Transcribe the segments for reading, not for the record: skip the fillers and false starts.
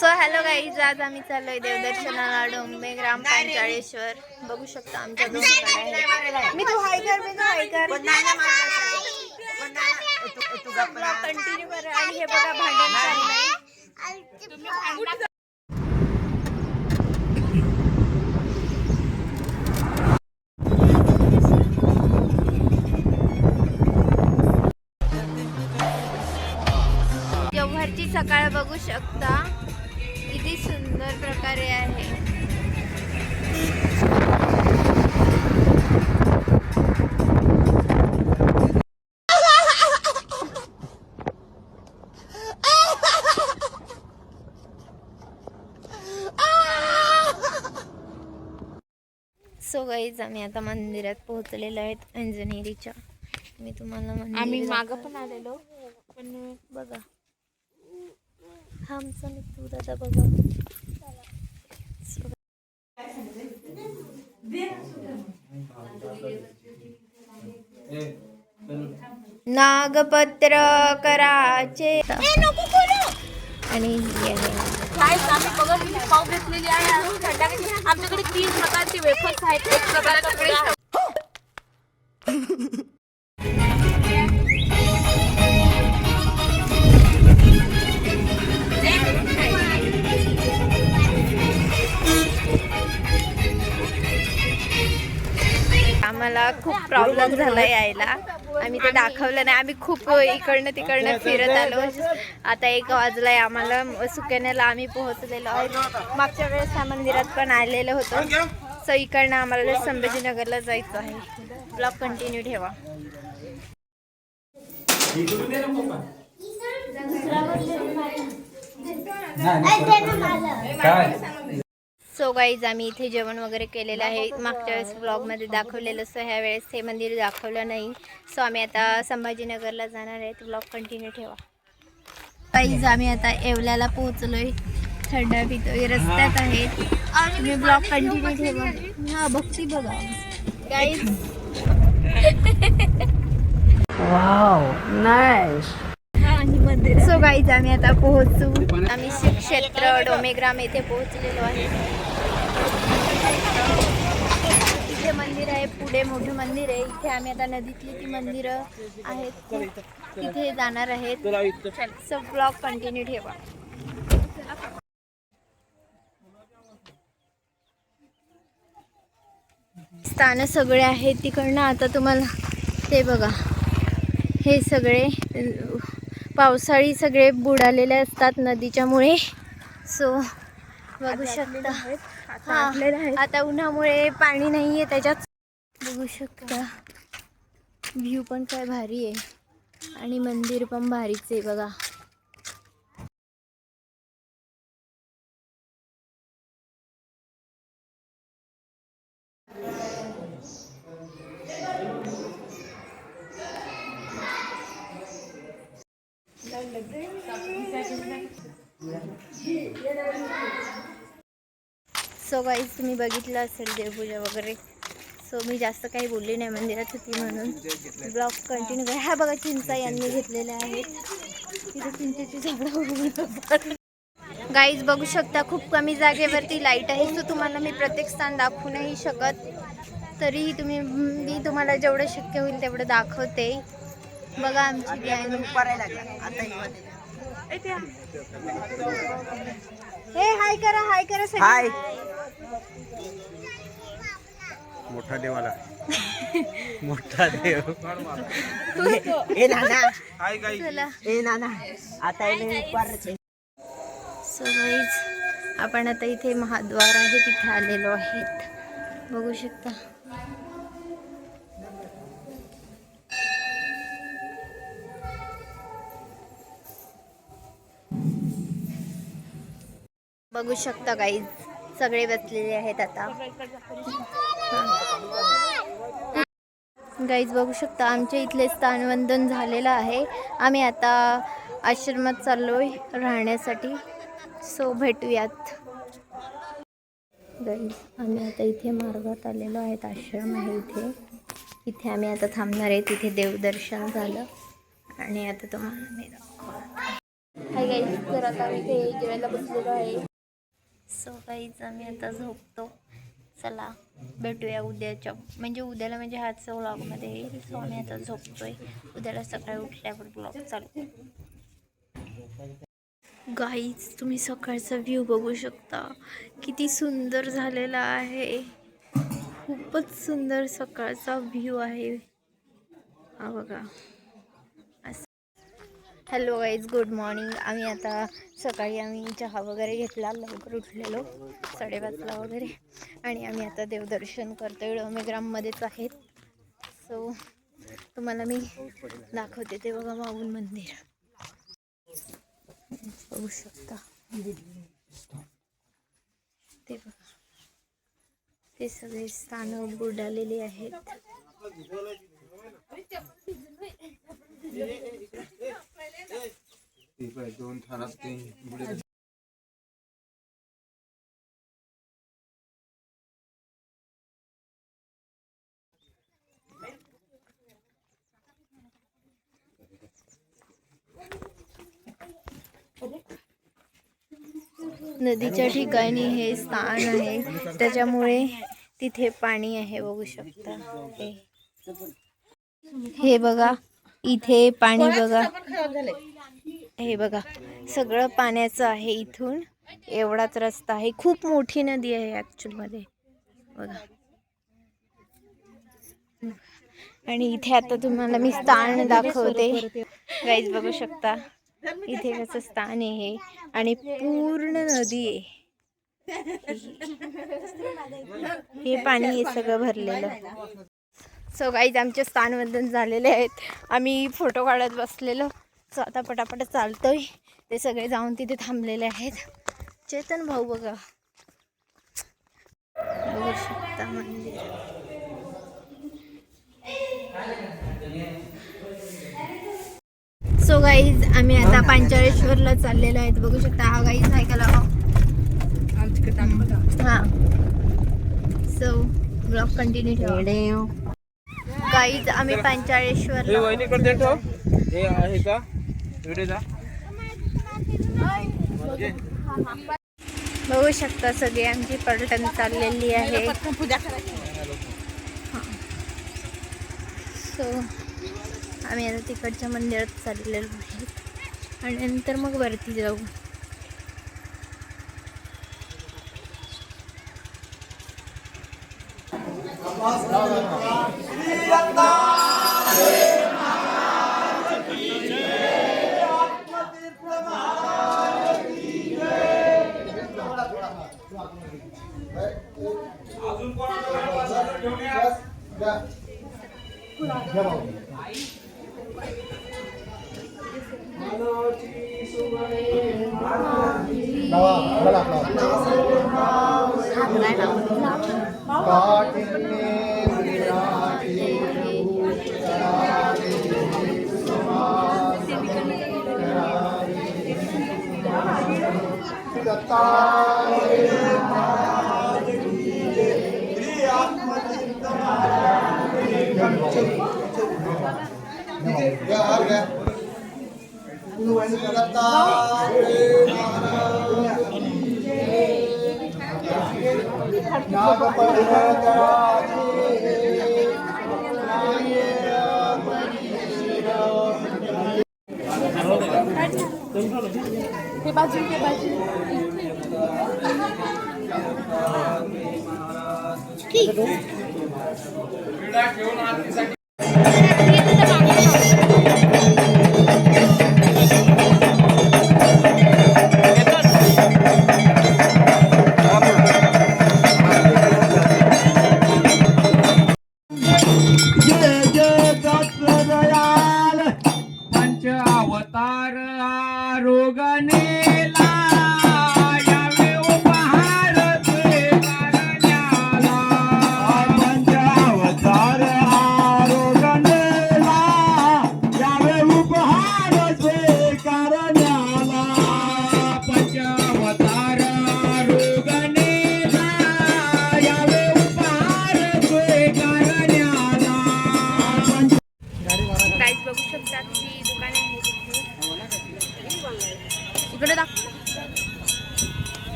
So hello guys, आज आम्ही चाललोय देवदर्शनाला डोंबे ग्रामपंचाळेश्वर. बघू शकता आमच्या दोन गाड्या आहेत. मी तू हाय कर, मी तू हाय कर. ब्लॉग कंटिन्यू कर. आणि हे बघा भांडण चाललंय. जव्हारची सकाळ बघू शकता किती सुंदर प्रकारे आहे. सो गाईज, आम्ही आता मंदिरात पोहोचलेलो आहेत अंजनेरीच्या. मी तुम्हाला आम्ही मागं पण आलेलो, पण बघा हा आमचा मित्र दादा बघा. नागपत्र कराचे आणि आम्ही बघा पाव घेतलेली आहे. आमच्याकडे 3 प्रकारचे वेफर्स आहेत. एक प्रकारचे आम्हाला खूप प्रॉब्लेम झाला यायला. आम्ही ते दाखवलं नाही. आम्ही खूप इकडनं तिकडनं फिरत आलो. आता 1 वाजलाय. आम्हाला सुकन्याला आम्ही पोहोचलेलो आहोत. मागच्या वेळेस त्या मंदिरात पण आलेलो होतो. सो इकडनं आम्हाला संभाजीनगरला जायचं आहे. ब्लॉग कंटिन्यू ठेवा. सो गाईज, आम्ही इथे जेवण वगैरे केलेलं आहे. मागच्या वेळेस ब्लॉगमध्ये दाखवलेलं, सो ह्या वेळेस हे मंदिर दाखवलं नाही. सो आम्ही आता संभाजीनगरला जाणार आहेत. ब्लॉग कंटिन्यू ठेवा. गाईज, आम्ही आता येवल्याला पोहोचलोय. थंड पितोय, रस्त्यात आहेत. तुम्ही ब्लॉग कंटिन्यू ठेवा. हा भक्ती बघा guys. Wow nice. So guys, आम्ही आता पोहोचू. आम्ही श्री क्षेत्र डोमेग्राम येथे पोहोचलेलो आहे. इथे मंदिर आहे, पुढे मोठं मंदिर आहे. इथे आम्ही आता नदीतली ती मंदिरं आहेत तिथे जाणार आहेत. सो ब्लॉग कंटिन्यू ठेवा. स्थान सगळे आहेत तिकडनं. आता तुम्हाला ते बघा, हे सगळे पावसाळी सगळे बुडालेले असतात नदीच्यामुळे. सो बघू शकता. हा, आता उन्हामुळे पाणी नाही आहे त्याच्यात. बघू शकता व्ह्यू पण काय भारी आहे. आणि मंदिर पण भारीच आहे बघा. सो गाईज, तुम्ही बघितलं असेल देवपूजा वगैरे. सो मी जास्त काही बोलली नाही, मंदिरात होती म्हणून. ब्लॉग कंटिन्यू करा. हा बघा, चिंचा यांनी घेतलेल्या आहेत. तिथे चिंचेची झाडं. गाईज बघू शकता, खूप कमी जागेवरती लाईट आहे. सो तुम्हाला मी प्रत्येक स्थान दाखवू नाही शकत. तरीही मी तुम्हाला जेवढं शक्य होईल तेवढं दाखवते. बघा आमची गँग. हे हाय करा, हाय करा सगळे. मोठा देवाला मोठा देव. सो गाईज, आपण आता इथे महाद्वार आहे तिथे आलेलो आहेत. बघू शकता. बघू शकता गाईज, सगळे बसलेले आहेत आता. गाईज बघू शकता, आमच्या इथले स्थानवंदन झालेलं आहे. आम्ही आता आश्रमात चाललोय राहण्यासाठी. सो भेटूयात. गाईज, आम्ही आता इथे मार्गात आलेलो आहेत. आश्रम आहे इथे आम्ही आता थांबणार आहे. तिथे देवदर्शन झालं आणि आता तुम्हाला मी दाखवतो. हाय गाईज, तर आता आम्ही इथे जेवायला बसलेलो आहे. सो गाईज आम्ही आता झोपतो. चला भेटूया उद्याच्या, म्हणजे उद्याला म्हणजे हाच व्लॉगमध्ये येईल. सो आम्ही आता झोपतोय. उद्याला सकाळी उठल्यावर ब्लॉग चालू. गाईज तुम्ही सकाळचा व्ह्यू बघू शकता, किती सुंदर झालेला आहे. खूपच सुंदर सकाळचा व्ह्यू आहे हा बघा. Hello guys, good morning. आम्ही आता सकाळी चहा वगैरे घेतला, लवकर उठलेलो 5:30ला वगैरे, आणि आम्ही आता देवदर्शन करतोय. डोमेग्राममध्येच आहेत. सो तुम्हाला मी दाखवते. ते बघा माऊन मंदिर बघू शकता. ते बघा, ते सगळे स्थानं बुडालेले आहेत. नदीच्या ठिकाणी हे स्थान आहे, त्याच्यामुळे तिथे पाणी आहे. बघू शकता हे बघा, इथे पाणी बघा. हे बघा, सगळं पाण्याचं आहे. इथून एवढाच रस्ता आहे. खूप मोठी नदी आहे ॲक्च्युअल मध्ये बघा. आणि इथे आता तुम्हाला मी स्थान दाखवते गाईज, बघू शकता इथे कसं स्थान आहे आणि पूर्ण नदी आहे. हे पाणी हे सगळं भरलेलं. सो गाईज आमचे स्थानवंदन झालेले आहेत. आम्ही फोटो काढत बसलेलो. सो आता पटापट चालतोय. ते सगळे जाऊन तिथे थांबलेले आहेत. चेतन भाऊ बघा, बघू शकता मंदिर. सो गाईज आम्ही आता पांचाळेश्वरला चाललेलो आहेत. बघू शकता हा गाईज ऐकायला. हां, सो ब्लॉग कंटिन्यू ठेवा. गाईज आम्ही पांचाळेश्वरला बघू शकता. सगळे आमची पर्यटन चाललेली आहे. सो आम्ही आता तिकडच्या मंदिरात चाललेलो आहे आणि नंतर मग वरती जाऊ.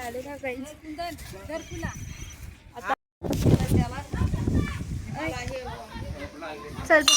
आले ना काही. चल बघ.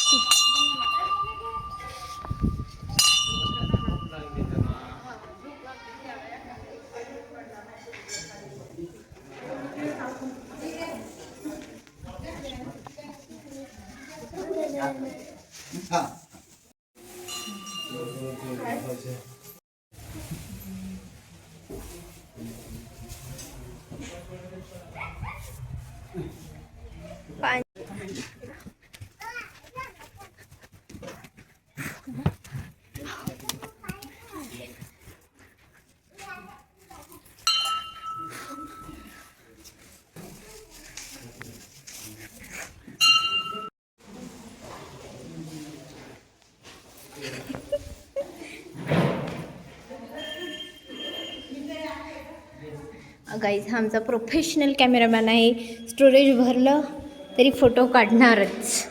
गाईज हा आमचा प्रोफेशनल कॅमेरामॅन आहे. स्टोरेज भरलं तरी फोटो काढणारच.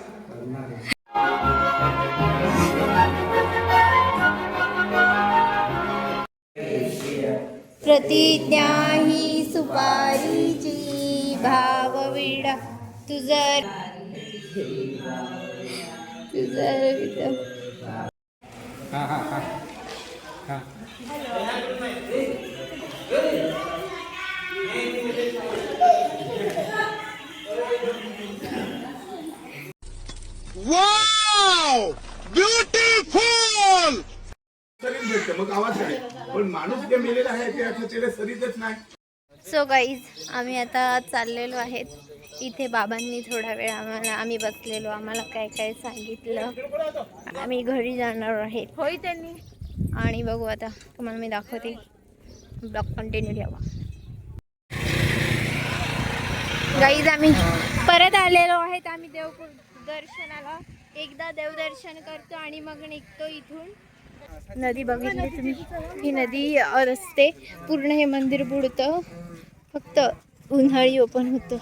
प्रतिज्ञा ही सुपारीची भावविडा तुझर वाव ब्युटिफुल शरीर भेटतं मग आवाज काय पण माणूस जे मेलेला आहे त्याला शरीरच नाही. सो गाईज आम्ही आता चाललेलो आहेत. इथे बाबांनी थोडा वेळ आम्ही बसलेलो. आम्हाला काय काय सांगितलं. आम्ही घरी जाणार आहेत. होय त्यांनी. आणि बघू आता तुम्हाला मी दाखवते. ब्लॉग कंटिन्यू ठेवा. गाईज आम्ही परत आलेलो आहेत. आम्ही दर्शनाला एकदा देवदर्शन करतो आणि मग निघतो इथून. नदी बघितली तुम्ही. ही नदी रस्ते पूर्ण हे मंदिर बुडतं. फक्त उन्हाळी ओपन होतं.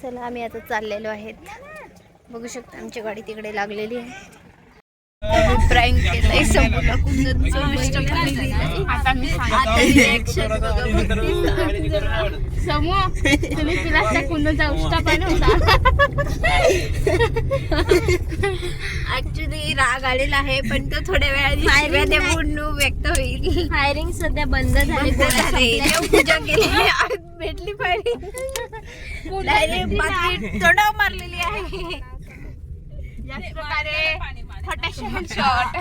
चला आम्ही आता चाललेलो आहेत. बघू शकता आमची गाडी तिकडे लागलेली आहे. प्रँक केलंय समोर आता मी समूह तुम्ही प्लास्टिक कुंदचा उष्टा बनवता. ऍक्च्युली राग आलेला आहे पण तो थोड्या वेळाने व्यक्त होईल. फायरिंग सध्या बंद झाली. पूजा केली भेटली फायरिंग. डायरेक्ट तोंडावर मारलेली आहे. याच प्रकारे फटाशा शॉट.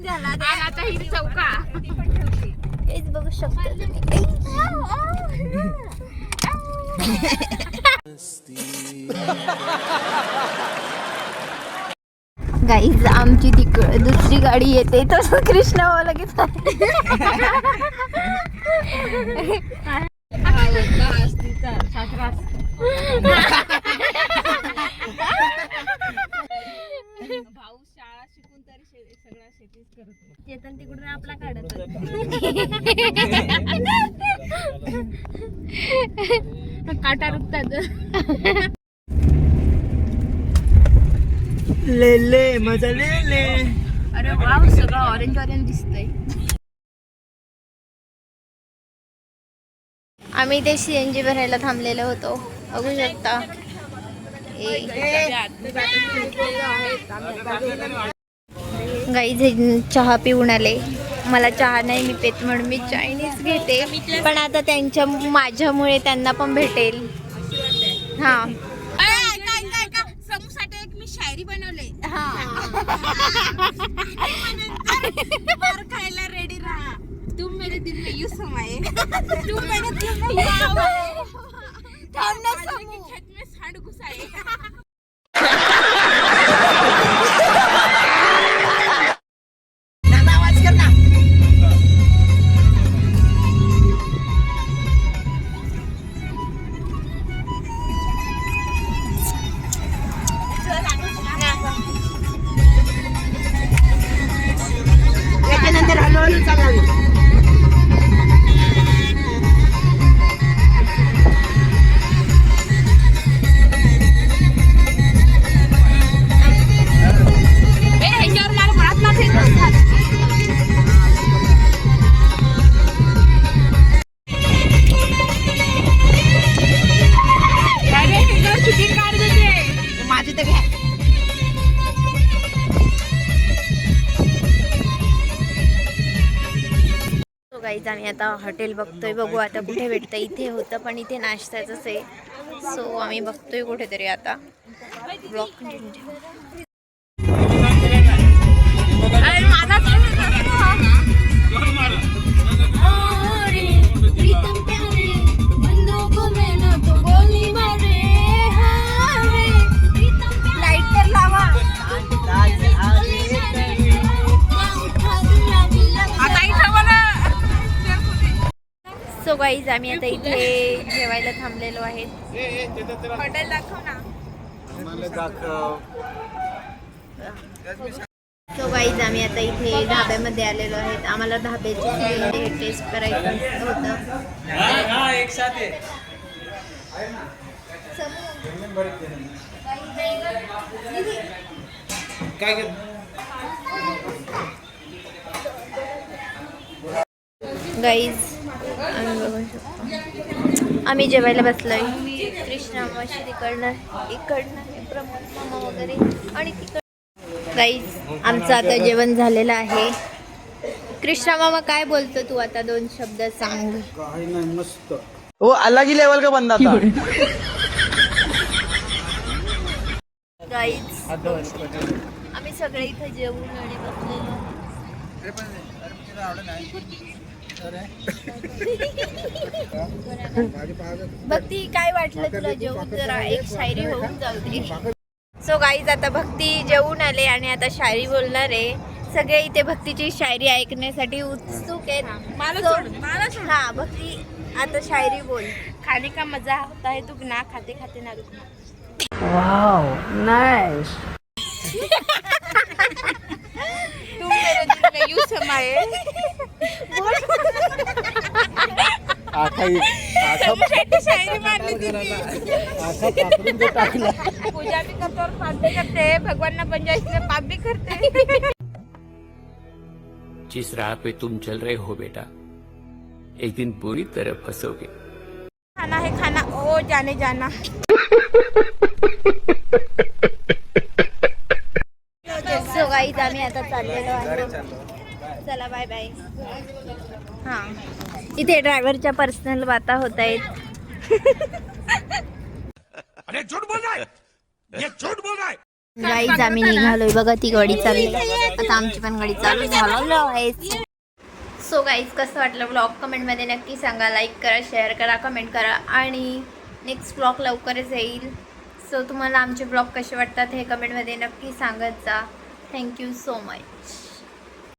झाला आता ही चौका. हेच बघू शकता तुम्ही. गाईज आमची दुसरी गाडी येते तर कृष्णा लगेच भाऊ शाळा शिकून तरी सगळ्या शेतीच करत. चेतन तिकडून आपला काढत काटा रुपतात. ले ले मजा ले ले. अरे वाव सगळं ऑरेंज ऑरेंज दिसतंय. आम्ही ते CNG भरायला थांबलेलो होतो. बघू शकता. गाईज चहा पिऊन आले. मला चहा नाही मी पेत म्हणून मी चायनीज घेते. पण आता त्यांच्या माझ्यामुळे त्यांना पण भेटेल. हां समूसाठी एक मी शायरी बनवले. खायला रेडी राहा. तुम मेरे दिल में यूं समाये. तुम मेरे दिल में खेत में सांड घुसाए. त्याच्यानंतर हळूहळू चालावी. गाईज आम्ही आता हॉटेल बघतोय, बघू आता कुठे भेटतं. इथे होतं पण इथे नाश्त्याचंच आहे. सो आम्ही बघतोय कुठेतरी आता. ब्लॉग कंटिन्यू ठेवा. सो गाईज आम्ही आता इथे जेवायला थांबलेलो आहेत. हॉटेल दाखव ना. सो गाईज आम्ही आता इथे ढाब्यामध्ये आलेलो आहेत. आम्हाला ढाब्याची टेस्ट करायचं होतं. गाईज आम्ही बघू शकतो, आम्ही जेवायला बसलोय. कृष्णा मावशी तिकडनं, इकडनं प्रमोद मामा वगैरे आणि तिकडं. गाईज आमचं आता जेवण झालेलं आहे. कृष्णा मामा काय बोलतो तू आता? 2 शब्द सांग. काही नाही, मस्त. वो अलग ही लेवल का बंदा था. गाईज आम्ही सगळे इथे जेवून आणि बसलेलो. भक्ती काय वाटलं तुला जेवून? जरा एक शायरी होऊन जाऊ दे. सो गाईज आता भक्ती जेवून आले आणि आता शायरी बोलणार आहे. सगळे इथे भक्तीची शायरी ऐकण्यासाठी उत्सुक आहेत. हा भक्ती आता शायरी बोल. खाने का मजा होता है दुगना, खाते खाते ना रुकना. Wow, nice. तुम मेरे दिल में यूं समाये. शायरी मारली पूजा भी करते और पाप भी करते. भगवान ना बन जाए इसलिए पाप भी करते. जिस राह पे तुम चल रहे हो बेटा, एक दिन बुरी तरह फंसोगे. खाना है खाना, ओ जाने जाना. सो गाईज आम्ही आता चाललेलो आहे. चला बाय बाय. हां इथे ड्रायव्हरच्या पर्सनल बाता होत आहेत. गाईज आम्ही निघालोय बघा. ती गाडी चालली आता. आमची पण गाडी चालू झालेलो आहे. सो गाईज कसं वाटलं ब्लॉग कमेंटमध्ये नक्की सांगा. लाईक करा, शेअर करा, कमेंट करा आणि नेक्स्ट ब्लॉग लवकरच येईल. सो तुम्हाला आमचे ब्लॉग कसे वाटतात हे कमेंटमध्ये नक्की सांगत जा. Thank you so much.